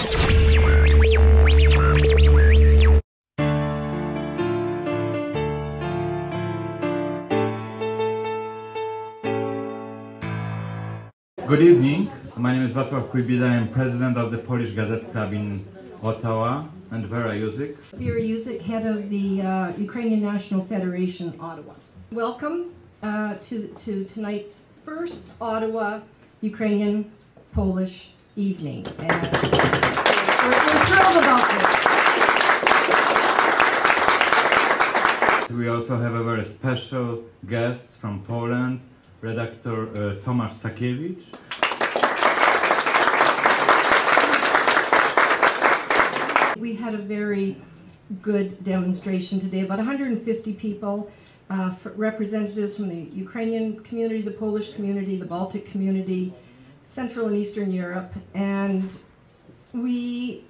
Good evening. My name is I am president of the Polish Gazette Club in Ottawa, and Vera Juzik. Vera Juzik, head of the Ukrainian National Federation, Ottawa. Welcome to tonight's first Ottawa Ukrainian Polish evening. And we're thrilled about this. We also have a very special guest from Poland, redactor Tomasz Sakiewicz. We had a very good demonstration today, about 150 people, representatives from the Ukrainian community, the Polish community, the Baltic community, Central and Eastern Europe, and we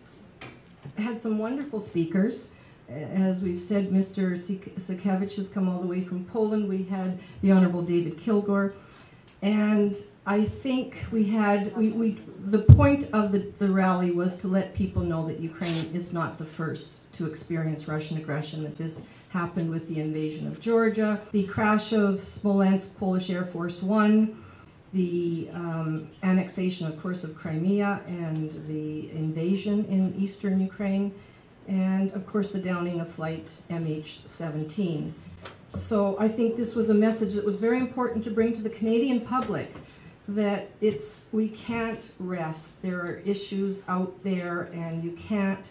had some wonderful speakers. As we've said, Mr. Sakiewicz has come all the way from Poland. We had the Honorable David Kilgore, and I think we had, the point of the rally was to let people know that Ukraine is not the first to experience Russian aggression, that this happened with the invasion of Georgia, the crash of Smolensk Polish Air Force One, the annexation, of course, of Crimea and the invasion in eastern Ukraine, and of course the downing of flight MH17. So I think this was a message that was very important to bring to the Canadian public, that we can't rest. There are issues out there, and you can't,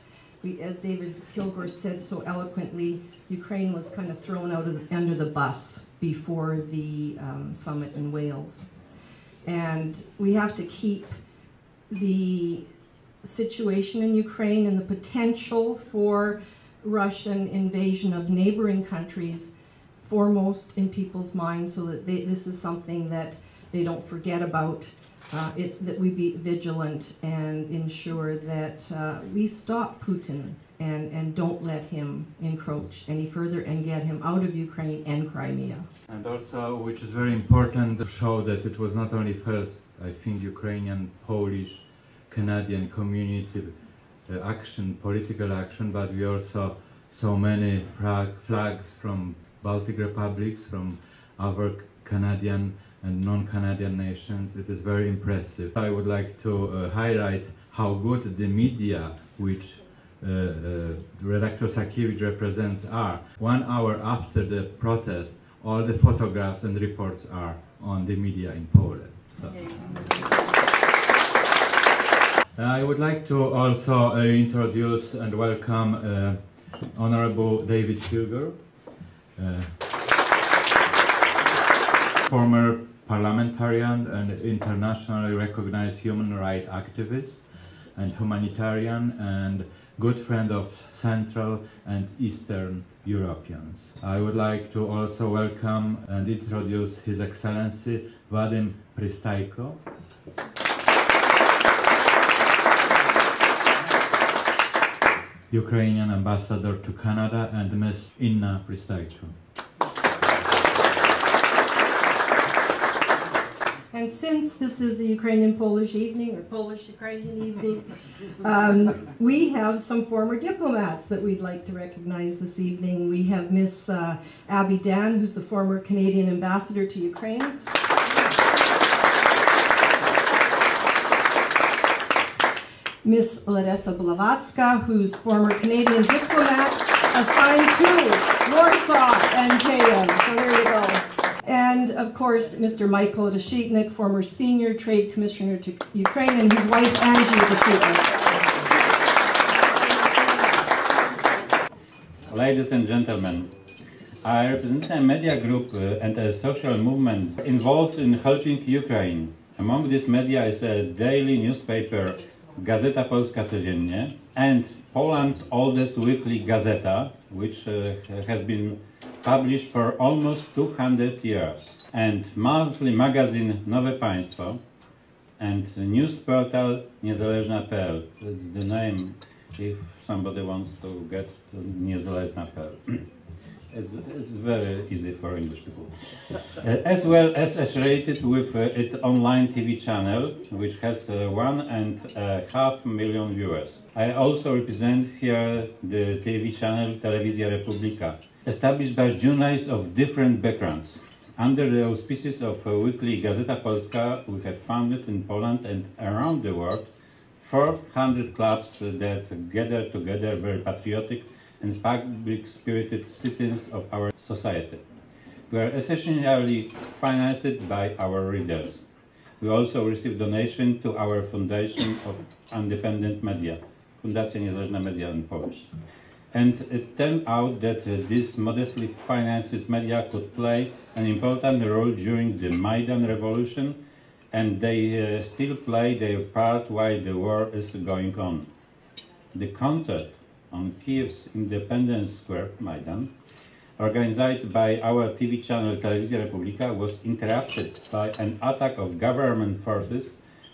as David Kilgore said so eloquently, Ukraine was kind of thrown out under the bus before the summit in Wales. And we have to keep the situation in Ukraine and the potential for Russian invasion of neighboring countries foremost in people's minds, so that this is something that they don't forget about, that we be vigilant and ensure that we stop Putin and don't let him encroach any further and get him out of Ukraine and Crimea. And also, which is very important, to show that it was not only first, I think, Ukrainian, Polish, Canadian community action, political action, but we also saw many flags from Baltic republics, from other Canadian and non-Canadian nations. It is very impressive. I would like to highlight how good the media, which Redactor Sakiewicz represents, are. 1 hour after the protest, all the photographs and reports are on the media in Poland. So. I would like to also introduce and welcome Honorable David Kilgore, former parliamentarian and internationally recognized human rights activist and humanitarian, and good friend of Central and Eastern Europeans. I would like to also welcome and introduce His Excellency Vadim Pristajko, Ukrainian ambassador to Canada, and Ms. Inna Pristajko. And since this is a Ukrainian-Polish evening, or Polish-Ukrainian evening, we have some former diplomats that we'd like to recognize this evening. We have Miss Maidan, who's the former Canadian ambassador to Ukraine. Miss Larisa Blavatsky, who's former Canadian diplomat assigned to Warsaw and Kiev. So there you go. And of course, Mr. Michael Dashitnik, former senior trade commissioner to Ukraine, and his wife Angie Dashitnik. Ladies and gentlemen, I represent a media group and a social movement involved in helping Ukraine. Among these media is a daily newspaper, Gazeta Polska Codziennie, and Poland's oldest weekly Gazeta, which has been published for almost 200 years, and monthly magazine Nowe Państwo, and news portal Niezależna.pl. That's the name if somebody wants to get to Niezależna.pl. It's very easy for English people. As well as associated with its online TV channel, which has 1.5 million viewers. I also represent here the TV channel Telewizja Republica, established by journalists of different backgrounds. Under the auspices of weekly Gazeta Polska, we have founded in Poland and around the world 400 clubs that gather together very patriotic and public-spirited citizens of our society. We are essentially financed by our readers. We also receive donation to our Foundation of Independent Media, Fundacja Niezależne Media in Polish. And it turned out that these modestly financed media could play an important role during the Maidan revolution, and they still play their part while the war is going on. The concert on Kiev's Independence Square, Maidan, organized by our TV channel Telewizja Republica, was interrupted by an attack of government forces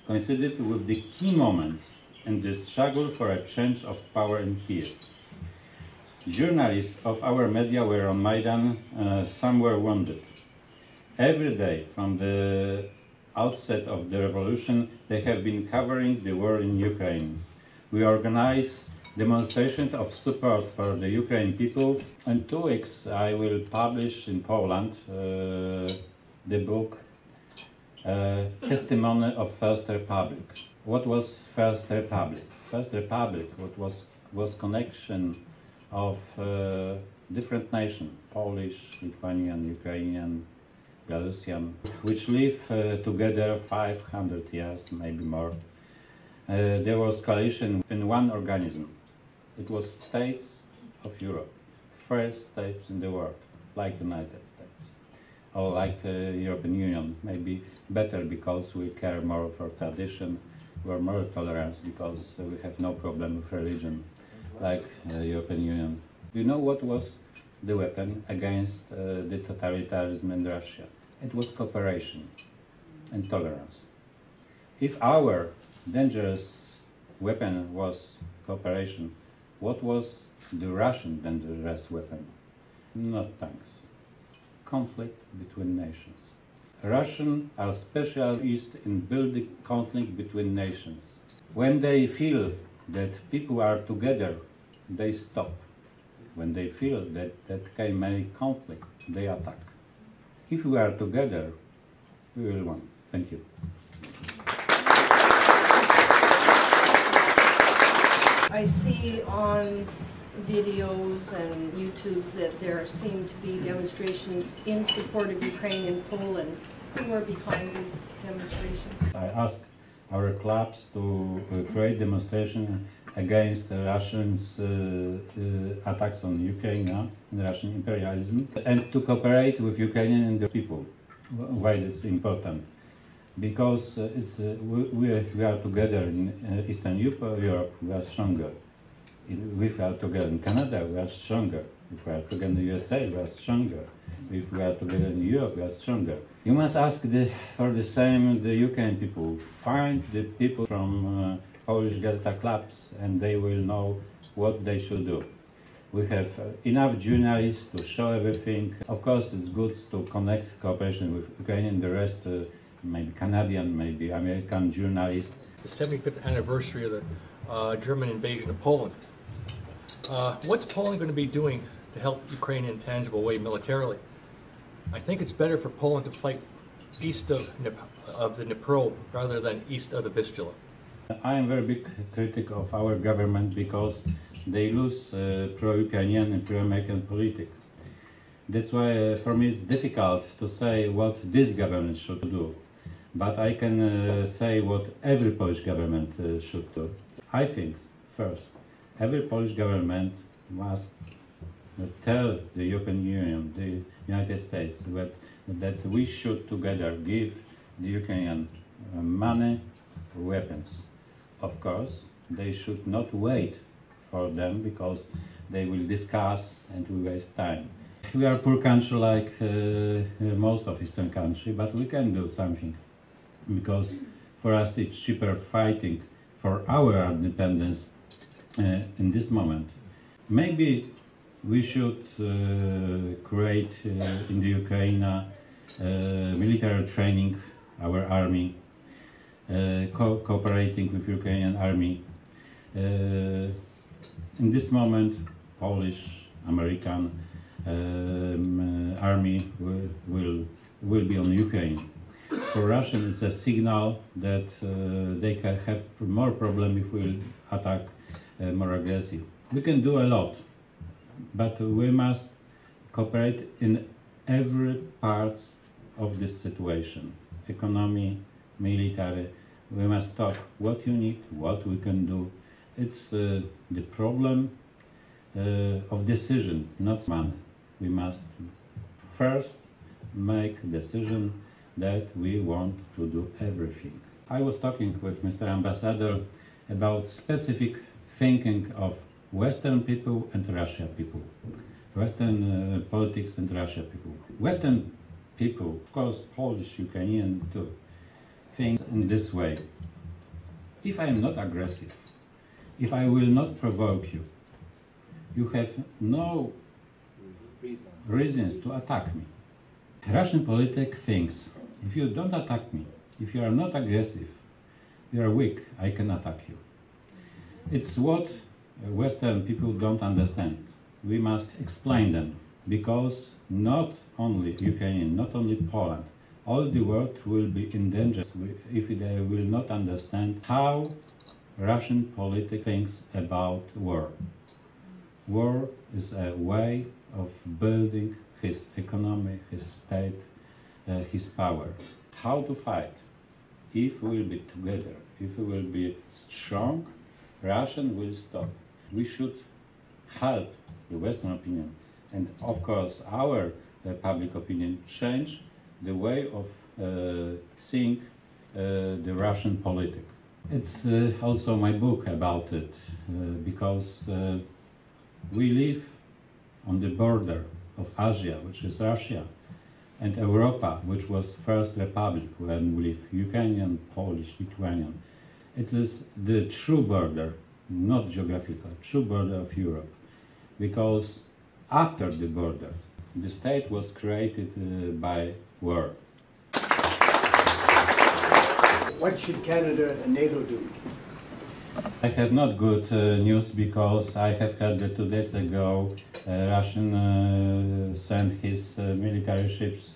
considered with the key moments in the struggle for a change of power in Kiev. Journalists of our media were on Maidan, some were wounded. Every day from the outset of the revolution, they have been covering the war in Ukraine. We organize demonstrations of support for the Ukrainian people. In 2 weeks, I will publish in Poland the book Testimony of First Republic. What was First Republic? First Republic was connection of different nations, Polish, Lithuanian, Ukrainian, Belarusian, which live together 500 years, maybe more. There was coalition in one organism. It was states of Europe, first states in the world, like United States, or like European Union, maybe better because we care more for tradition, we're more tolerant because we have no problem with religion, like European Union. Do you know what was the weapon against the totalitarianism in Russia? It was cooperation and tolerance. If our dangerous weapon was cooperation, what was the Russian dangerous weapon? Not tanks. Conflict between nations. Russians are specialists in building conflict between nations. When they feel that people are together, they stop. When they feel that can make conflict, they attack. If we are together, we will win. Thank you. I see on videos and YouTubes that there seem to be demonstrations in support of Ukraine in Poland. Who are behind these demonstrations? I ask our clubs to create demonstration against Russians' attacks on Ukraine and Russian imperialism, and to cooperate with Ukrainian and the people. Why it's important? Because we are together in Eastern Europe, we are stronger. If we are together in Canada, we are stronger. If we are together in the USA, we are stronger. If we are together in Europe, we are stronger. You must ask for the same the Ukrainian people. Find the people from Polish Gazette Clubs, and they will know what they should do. We have enough journalists to show everything. Of course, it's good to connect cooperation with Ukrainian, the rest, maybe Canadian, maybe American journalists. The 75th anniversary of the German invasion of Poland. What's Poland going to be doing to help Ukraine in a tangible way militarily? I think it's better for Poland to fight east of the Dnipro rather than east of the Vistula. I am a very big critic of our government because they lose pro-Ukrainian and pro-American politics. That's why for me it's difficult to say what this government should do. But I can say what every Polish government should do. I think, first, every Polish government must tell the European Union, the United States, that we should together give the Ukrainian money, weapons. Of course, they should not wait for them because they will discuss and we waste time. We are a poor country like most of Eastern country, but we can do something because for us it's cheaper fighting for our independence in this moment. Maybe We should create in the Ukraine military training, our army, cooperating with Ukrainian army. In this moment, Polish, American army will be on Ukraine. For Russian, it's a signal that they can have more problem if we attack more aggressive. We can do a lot, but we must cooperate in every part of this situation. Economy, military, we must talk what you need, what we can do. It's the problem of decision, not money. We must first make decision that we want to do everything. I was talking with Mr. Ambassador about specific thinking of Western people and Russia people. Western politics and Russia people. Western people, of course, Polish, Ukrainian too, think in this way. If I am not aggressive, if I will not provoke you, you have no reasons to attack me. Russian politic thinks, if you don't attack me, if you are not aggressive, you are weak, I can attack you. It's what Western people don't understand. We must explain them, because not only Ukraine, not only Poland, all the world will be in danger if they will not understand how Russian politics thinks about war. War is a way of building his economy, his state, his power. How to fight? If we will be together, if we will be strong, Russia will stop. We should help the Western opinion and, of course, our public opinion change the way of seeing the Russian politics. It's also my book about it, because we live on the border of Asia, which is Russia, and Europa, which was first republic when we live, Ukrainian, Polish, Lithuanian. It is the true border, not geographical, true border of Europe, because after the border, the state was created by war. What should Canada and NATO do? I have not good news, because I have heard that 2 days ago Russian sent his military ships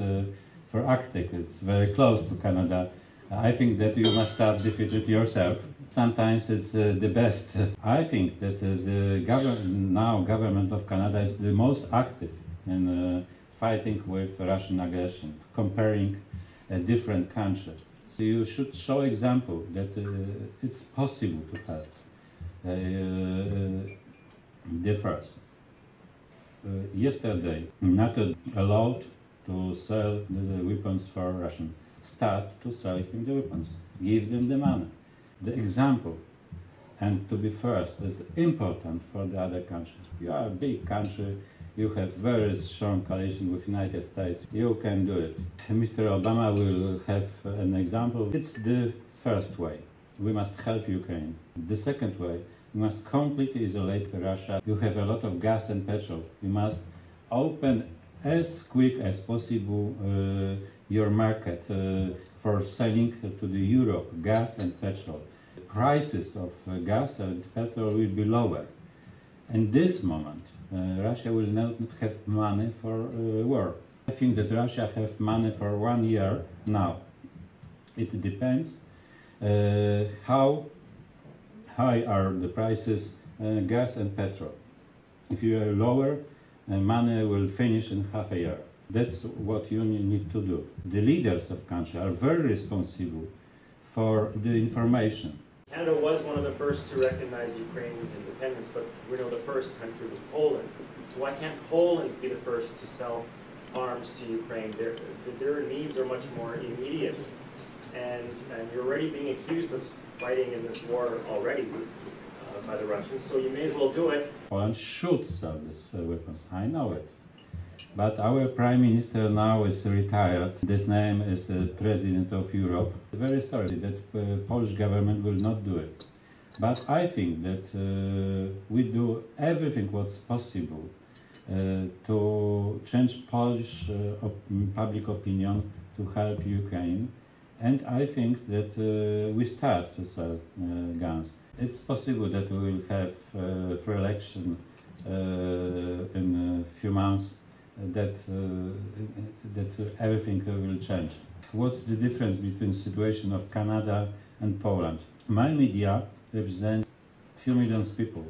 for Arctic. It's very close to Canada. I think that you must start defeating yourself. Sometimes it's the best. I think that the government of Canada is the most active in fighting with Russian aggression, comparing different countries. So you should show example that it's possible to help. The first. Yesterday, NATO allowed to sell the weapons for Russian. Start to sell him the weapons. Give them the money. The example, and to be first, is important for the other countries. You are a big country. You have very strong coalition with United States. You can do it. Mr. Obama will have an example. It's the first way. We must help Ukraine. The second way, we must completely isolate Russia. You have a lot of gas and petrol. You must open as quick as possible your market for selling to the Europe gas and petrol. The prices of gas and petrol will be lower. In this moment, Russia will not have money for war. I think that Russia have money for 1 year now. It depends how high are the prices gas and petrol. If you are lower, money will finish in half a year. That's what you need to do. The leaders of country are very responsible for the information. Canada was one of the first to recognize Ukraine's independence, but we know the first country was Poland. So why can't Poland be the first to sell arms to Ukraine? Their needs are much more immediate. And you're already being accused of fighting in this war already by the Russians, so you may as well do it. Poland should sell these weapons, I know it. But our Prime Minister now is retired. His name is the President of Europe. Very sorry that Polish government will not do it. But I think that we do everything what's possible to change Polish public opinion to help Ukraine. And I think that we start to sell guns. It's possible that we will have for election in a few months that everything will change. What's the difference between the situation of Canada and Poland? My media represents few millions of people.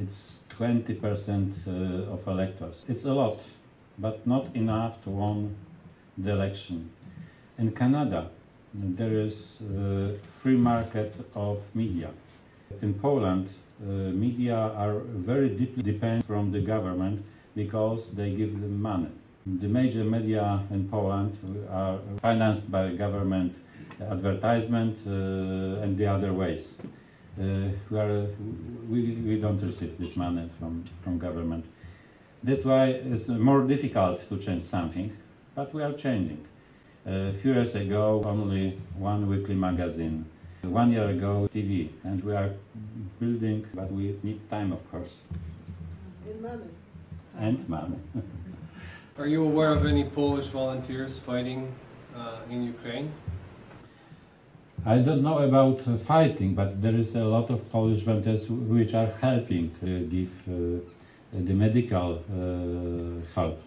It's 20% of electors. It's a lot, but not enough to win the election. In Canada, there is a free market of media. In Poland, media are very deeply dependent from the government because they give them money. The major media in Poland are financed by government advertisement and the other ways. We don't receive this money from government. That's why it's more difficult to change something, but we are changing. A few years ago, only one weekly magazine. 1 year ago, TV, and we are building, but we need time, of course. And money. And money. Are you aware of any Polish volunteers fighting in Ukraine? I don't know about fighting, but there is a lot of Polish volunteers which are helping give the medical help.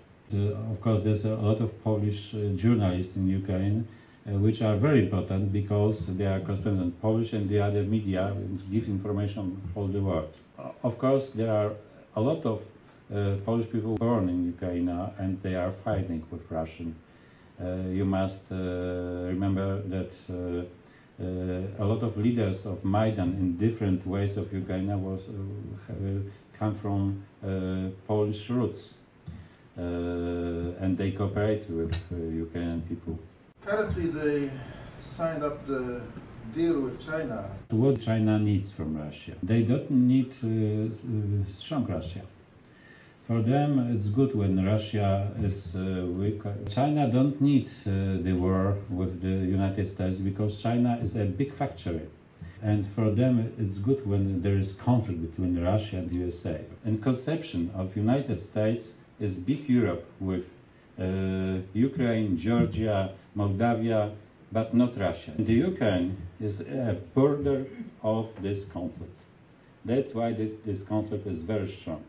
Of course, there's a lot of Polish journalists in Ukraine which are very important because they are correspondent in Polish and the other media give information all the world. Of course, there are a lot of Polish people born in Ukraine and they are fighting with Russian. You must remember that a lot of leaders of Maidan in different ways of Ukraine come from Polish roots and they cooperate with Ukrainian people. Currently, they signed up the deal with China. What China needs from Russia? They don't need strong Russia. For them, it's good when Russia is weak. China don't need the war with the United States because China is a big factory. And for them, it's good when there is conflict between Russia and the USA. And conception of United States is big Europe with Ukraine, Georgia, Moldavia, but not Russia. The Ukraine is a border of this conflict. That's why this conflict is very strong.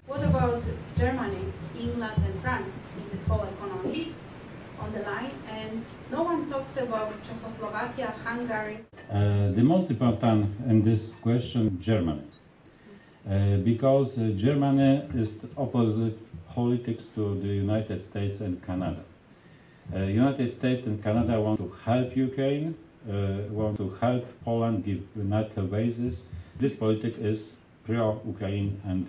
What about Germany, England and France in this whole economy is on the line? And no one talks about Czechoslovakia, Hungary. The most important in this question, Germany. Because Germany is opposite politics to the United States and Canada. United States and Canada want to help Ukraine, want to help Poland, give NATO bases. This politics is pro-Ukraine and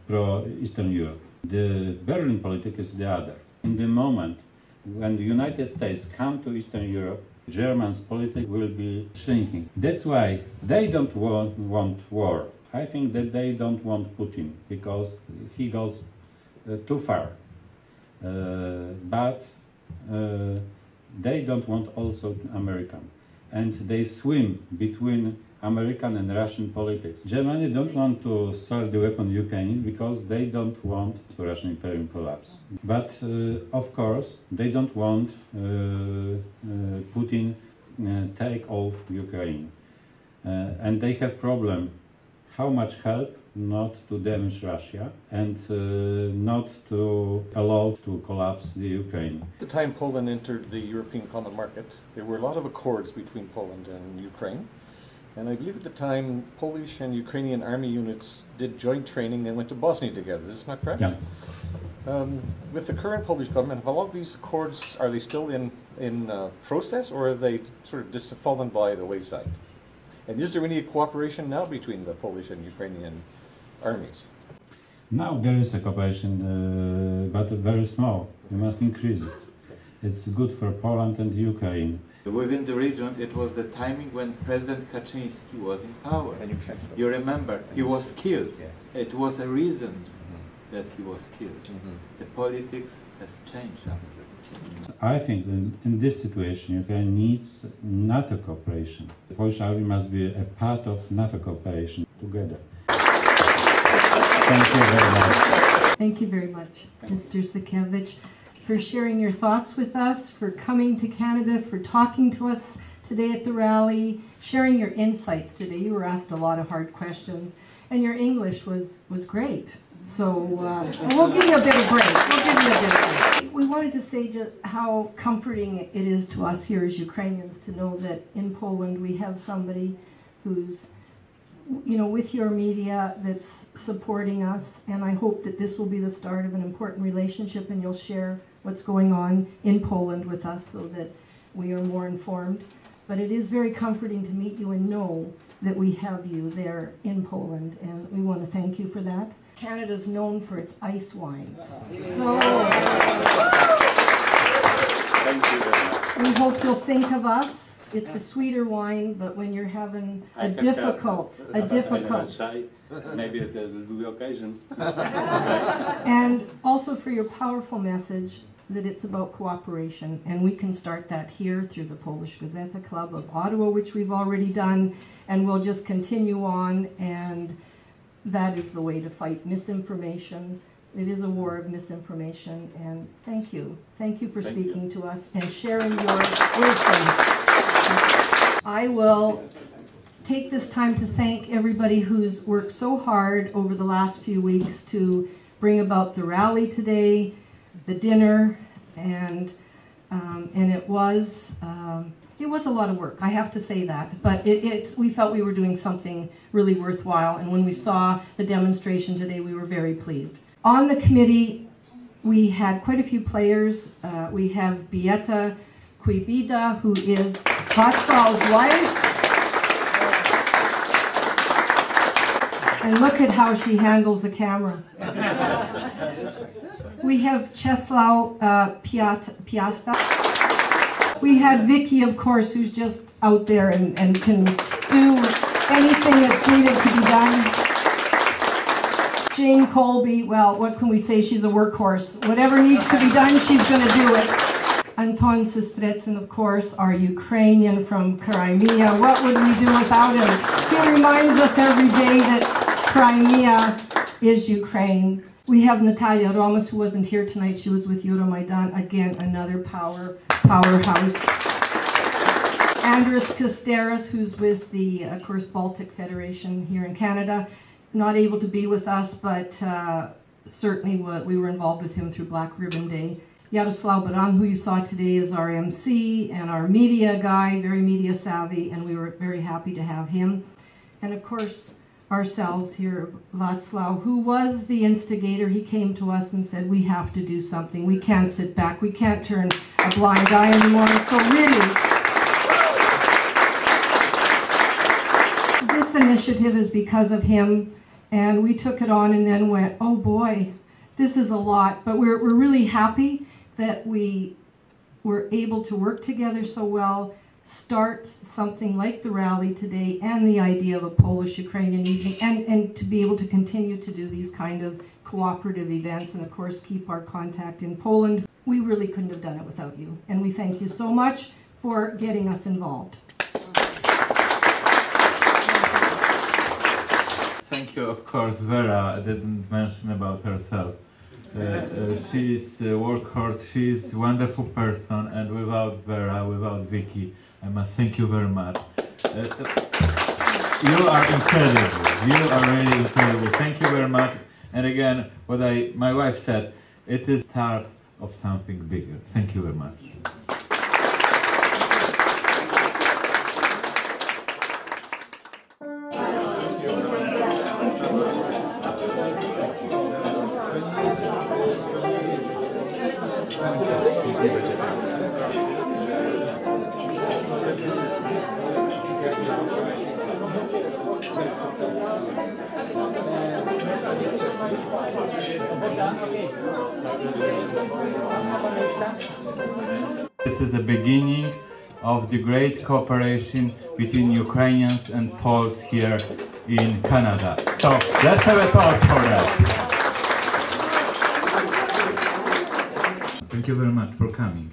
pro-Eastern Europe. The Berlin politics is the other. In the moment when the United States come to Eastern Europe, Germany's politics will be shrinking. That's why they don't want war. I think that they don't want Putin because he goes too far. But they don't want also American. And they swim between American and Russian politics. Germany don't want to sell the weapon Ukraine because they don't want the Russian Imperium collapse. But of course, they don't want Putin take all Ukraine. And they have problem how much help not to damage Russia and not to allow to collapse the Ukraine. At the time Poland entered the European Common Market, there were a lot of accords between Poland and Ukraine. And I believe at the time, Polish and Ukrainian army units did joint training and went to Bosnia together. Is this not correct? Yeah. With the current Polish government, have a lot of these accords, are they still in process, or are they sort of just fallen by the wayside? And is there any cooperation now between the Polish and Ukrainian armies? Now there is a cooperation, but very small. We must increase it. It's good for Poland and Ukraine. Within the region, it was the timing when President Kaczynski was in power. You remember, he was killed. It was a reason that he was killed. The politics has changed. I think in this situation, Ukraine needs NATO cooperation. The Polish army must be a part of NATO cooperation together. Thank you very much. Thank you very much, Mr. Sakiewicz, for sharing your thoughts with us, for coming to Canada, for talking to us today at the rally, sharing your insights today. You were asked a lot of hard questions, and your English was great. So we'll give you a bit of break. We'll give you a bit of break. We wanted to say just how comforting it is to us here as Ukrainians to know that in Poland we have somebody who's, you know, with your media that's supporting us, and I hope that this will be the start of an important relationship and you'll share what's going on in Poland with us so that we are more informed. But it is very comforting to meet you and know that we have you there in Poland, and we want to thank you for that. Canada's known for its ice wines. So Thank you very much. we hope you'll think of us. It's a sweeter wine, but when you're having a difficult, maybe there will be occasion. and also for your powerful message that it's about cooperation, and we can start that here through the Polish Gazette Club of Ottawa, which we've already done, and we'll just continue on, and that is the way to fight misinformation. It is a war of misinformation, and thank you. Thank you for speaking to us and sharing your wisdom. I will take this time to thank everybody who's worked so hard over the last few weeks to bring about the rally today, the dinner, and it was a lot of work. I have to say that, but we felt we were doing something really worthwhile, and when we saw the demonstration today, we were very pleased. On the committee, we had quite a few players. We have Beata Kuibida, who is Václav's wife. And look at how she handles the camera. We have Czesław Piasta. We had Vicky, of course, who's just out there and can do anything that's needed to be done. Jane Colby, well, what can we say? She's a workhorse. Whatever needs to be done, she's going to do it. Anton Sestretsin, of course, our Ukrainian from Crimea. What would we do without him? He reminds us every day that Crimea is Ukraine. We have Natalia Romas, who wasn't here tonight. She was with Maidan. Again, another powerhouse. Andris Kasteras, who's with the, of course, Baltic Federation here in Canada. Not able to be with us, but certainly we were involved with him through Black Ribbon Day. Yaroslav Baran, who you saw today, is our MC and our media guy, very media savvy, and we were very happy to have him. And of course, ourselves here, Václav, who was the instigator. He came to us and said, we have to do something. We can't sit back. We can't turn a blind eye anymore. So really, this initiative is because of him. And we took it on and then went, oh boy, this is a lot. But we're really happy that we were able to work together so well, start something like the rally today and the idea of a Polish-Ukrainian evening, and to be able to continue to do these kind of cooperative events and of course keep our contact in Poland. We really couldn't have done it without you. And we thank you so much for getting us involved. Thank you, of course. Vera didn't mention about herself. She is a workhorse, she is a wonderful person, and without Vera, without Vicky, I must thank you very much. You are incredible. You are really incredible. Thank you very much. And again, what my wife said, it is start of something bigger. Thank you very much. It is the beginning of the great cooperation between Ukrainians and Poles here in Canada. So let's have a toast for that. Thank you very much for coming.